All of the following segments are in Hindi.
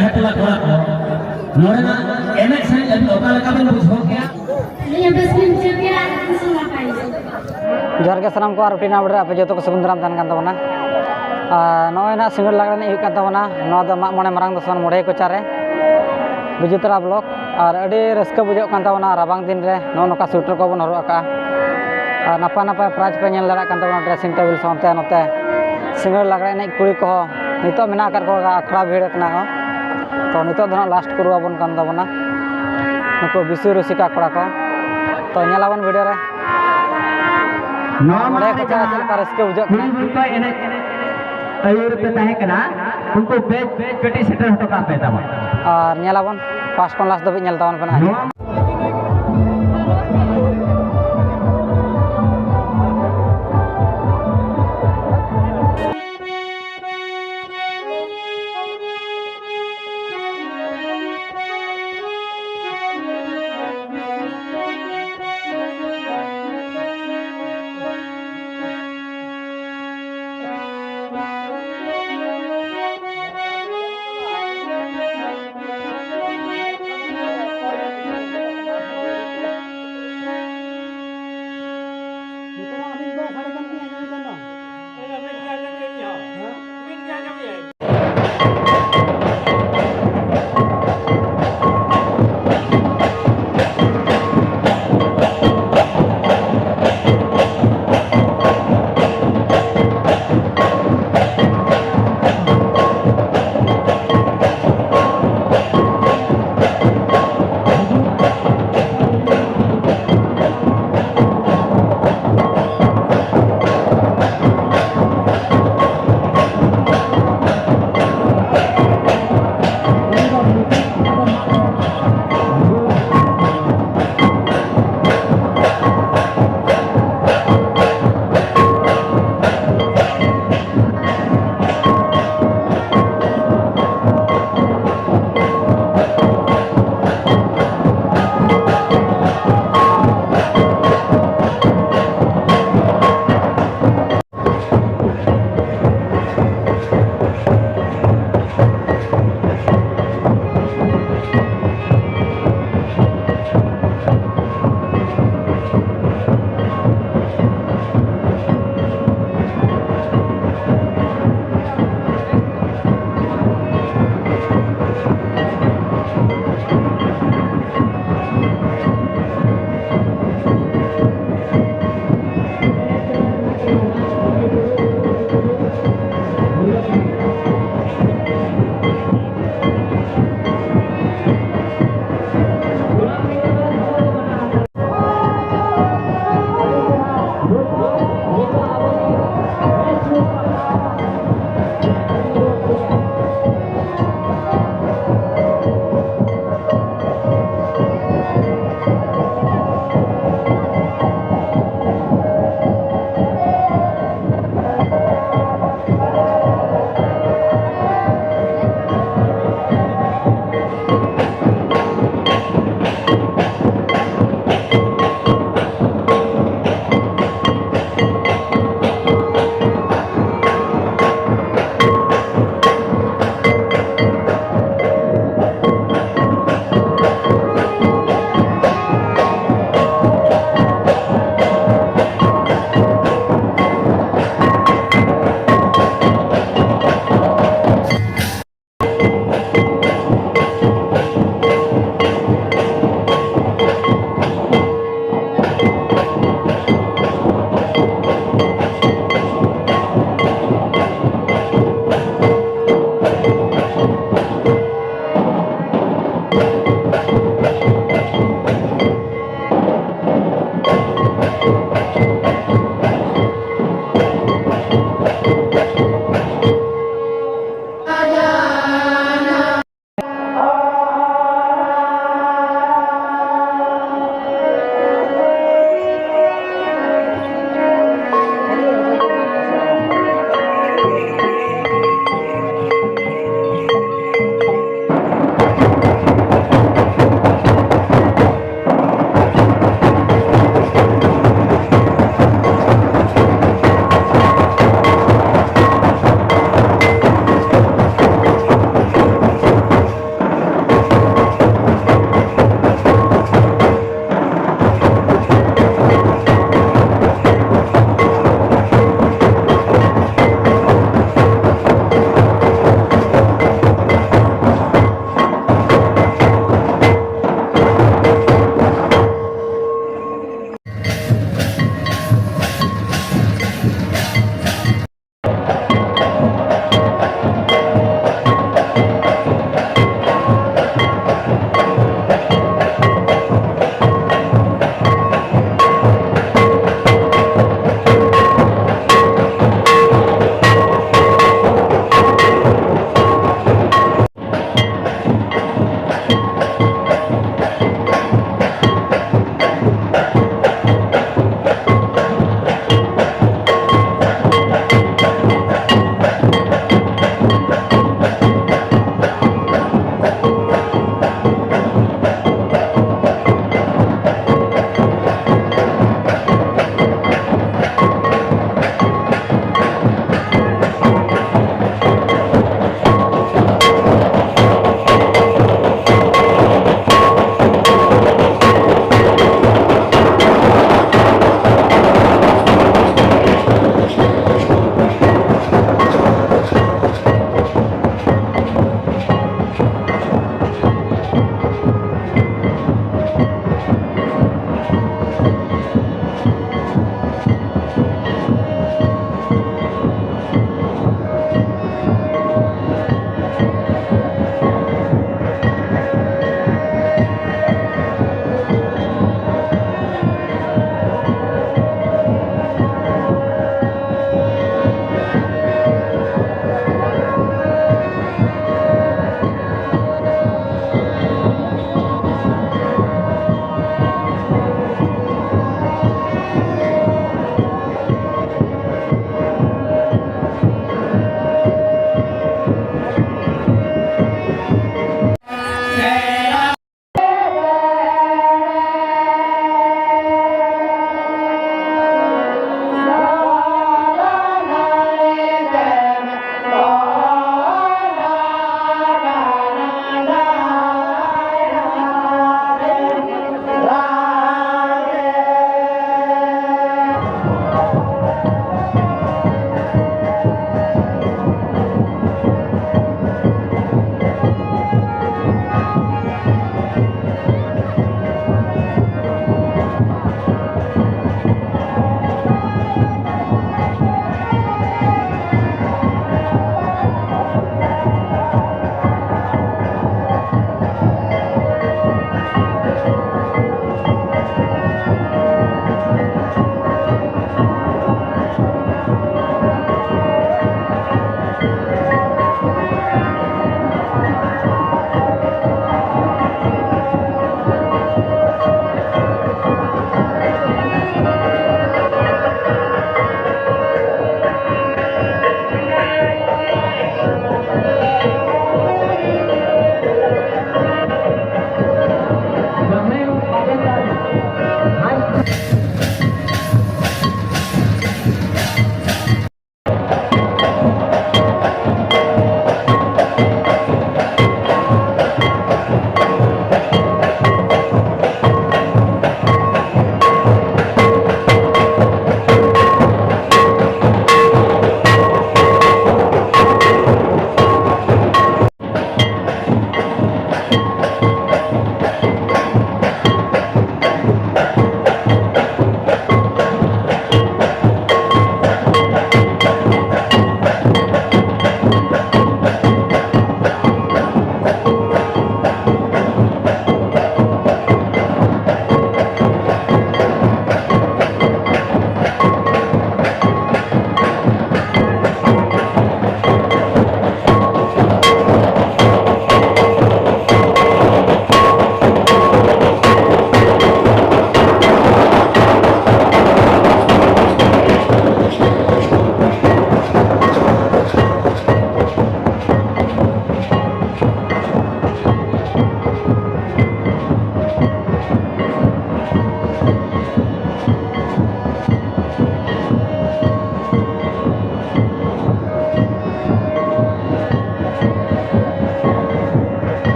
जहाँ टोला कोड़ा को नोरना एमएक्स है जब लोकल का भी बुझो क्या ये बस में चल गया सुना पाई जोर के सलाम को रुटीना बड़े आप जो तो समुद्रम तन कान तबना नॉय ना सिंगल लागने नहीं कान तबना नौ द माग मने मरंग दसन मोड़े को चारे बिजितरा ब्लॉक और अड़ी रस्का बुझो कान तबना राबांग दिन रे नो नोका स्वेटर को बन हरो का नपा नपा प्राइज पे नेल लड़ा कान तबना ड्रेसिंग टेबल सामते नोते सिंगल लागने नहीं कुड़ी को नितो मेना कर को अखड़ा भीड़ कना हो तो नितो धना लास्ट करुआ बन कान तबना नुको बिसु रसिका कड़ा को तो नेलावन वीडियो रे नॉर्मल को चारा चल कर इसके बुझो तो एने अयूर पे ताहे कना उनको बेच पेटी सेटर हटो का पे तब और नेलावन फास्ट कोन लास्ट दबि नेल तावन पना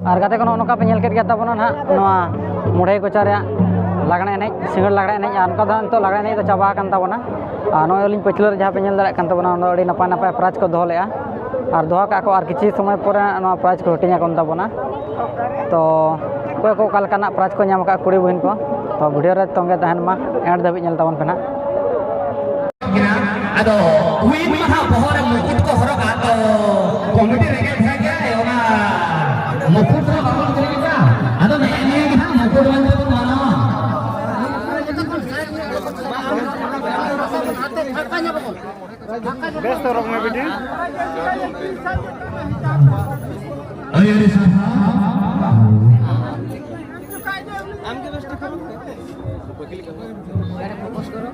और गाते को नौका पे नल तबना ना मुढ़े कोचा लगने एने सिंगड़ लगड़े एने तो लगड़े एने तो चाबा तबना नई पचल जहाँ पे नल दाबना नपाय नपाय प्राइज को दोहले और दोहा का और किसी समय पर प्राइज को हटिंग तबना तो कोई को प्राइज को नाम कुड़ी बहन को तो वीडियो रे तोंगे तहन मा एंड धाबी नेल ताबन पे ना अदो क्वीन महा बहर मुकुट को हरका तो कमिटी रे के गया ओना मुकुट को बाबू करे का अदो ने के ना मुकुट बंद तो मानो बेस्ट रोक में बेटी अरे साहब आमके बेस्ट करो वकील करो अरे फोकस करो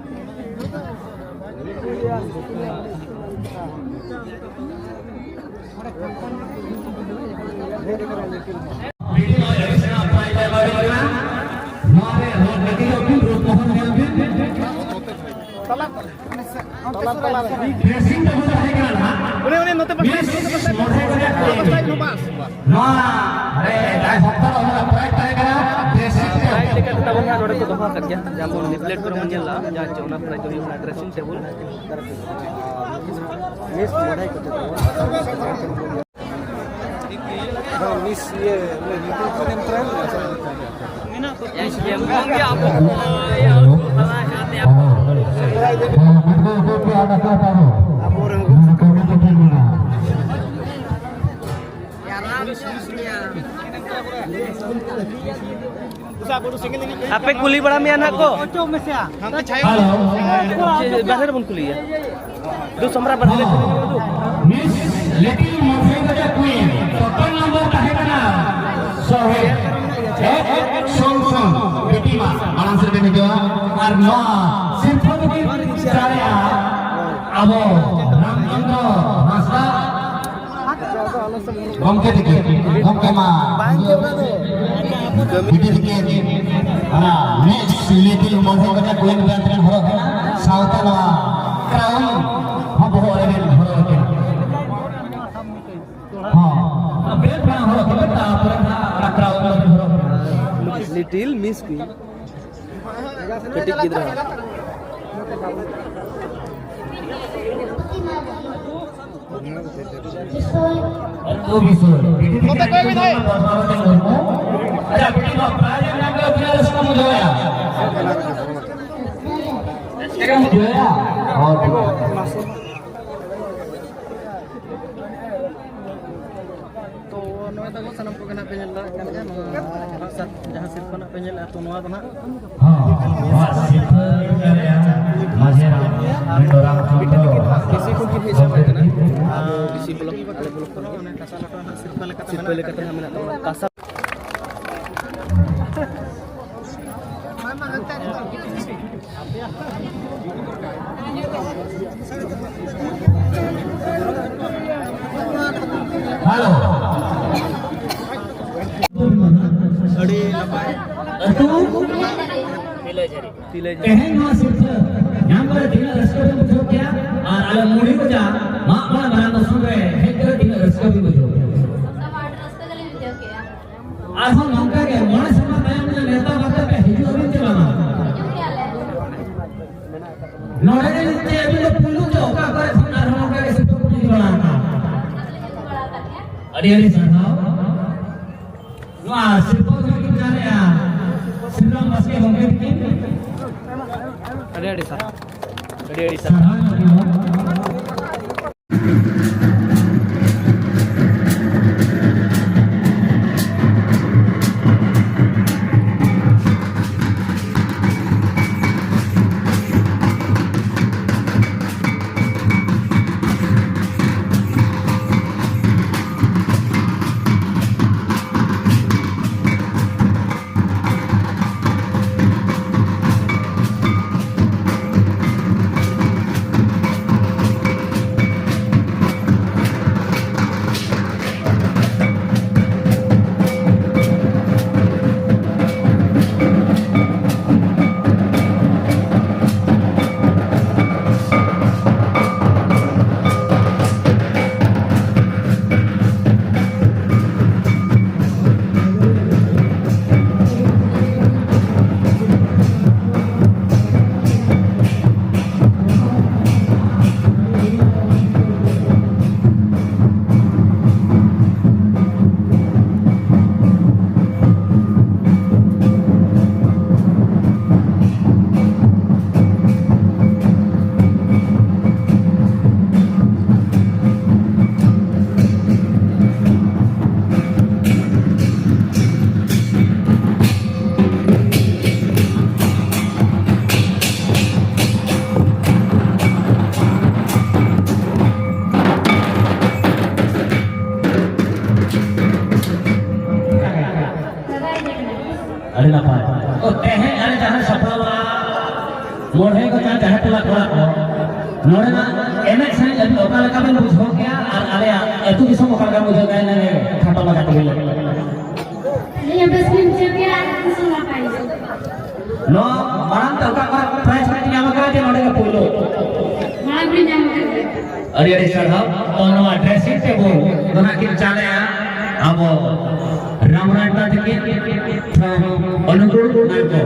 ड्रेसिंग टेबल मिस ये आपे कुली बड़ा में आना को बाहर बन कुली है दो समरा बढ़ले मिस लिटिल मोफेगा क्वीन टोटल नंबर कहेगा सोहे सोंग बेटीमा मानस रे बेने और नो सिम्फनी सारेया अबो रामचंद्र हासदा गमके दिखे गमके मा बिटी दिखे ana मिस लिटिल मोफेगा क्वीन बेंट्रेन हो साउथ नो क्राउन हम हो रे हो के हां बेल बना हो के बेटा पर क्राउन हो लिटिल मिस की कटिक किधर तो भी सो बेटी कोई भी नहीं अरे बेटी को प्राइज नाम के अपना उसको मुझे आया इसका मुझे आया और तो नोए तको सनम को कना पेनल kan जहां सिर्फ ना पेनल तो नोआ तो ना हां सिर्फ या माजेरा orang किसी को की हिसाब है ना किसी ब्लॉक वाले ब्लॉक को ना कासा लटा सिर्फ लेकर हमें ना कासा हेलो अड़ी नपाय तू तिले eheng no सिर्फ yang bertinggal restoran betul क्या और आलम मुड़ी को जा माँ माँ बना तो सुन रहे हैं कि tinggal restoran betul आज हम नौका के मोने sama मैं अपने नेता बात पे हिजू अभी चला नौरे ने नीचे अभी तो पुल्लू चौका करे सुना रहा हूँ कि सिर्फ पुल्लू चला अरे अरे साहब वहाँ सिर्फ पुल्लू चला रहे हैं सिर्फ बस के होंगे अड़ी सर मोड़े को चाहे चाहे टोला टोला को नोड़े ना एनएच से ओका लगा बन बुझो क्या और आले एतु दिसम ओका लगा बुझो क्या ने खाटो लगा तो बोले Ini yang baskin juga langsung ngapain? नो मारन तो ओका का प्राइस में न्याम करा जे नोड़े का पोलो Malah beli nyamuk. अरे अरे सर हम ono ड्रेसिंग टेबल दोना किन चाले अब रामरायता के अनुकूल नाको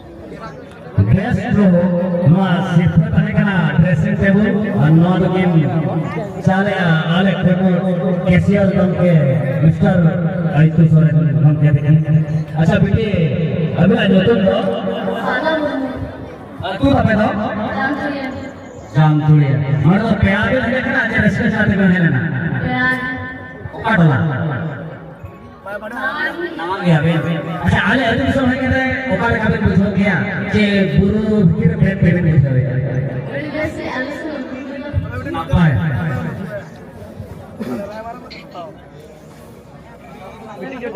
ड्रेस जो नवा सिर्फ तने कना ड्रेसिंग टेबल और नवा तो गेम चाले आले टेबल कैशियर दम के मिस्टर आइतु सोरेन हम कहते हैं अच्छा बेटे अभी आज तो Salah bu. तू apa तो Jangan tuh ya. जाम तुड़े मतलब प्यार भी लगे ना आज रस्ते साथे में है ना Ya. काटला नवा गया बे अच्छा आले ऐसे सब है कहते ओकाले काबे बुझो गया कि गुरु फिर भेद भेद बुझो है Beli besi alis tuh. apa है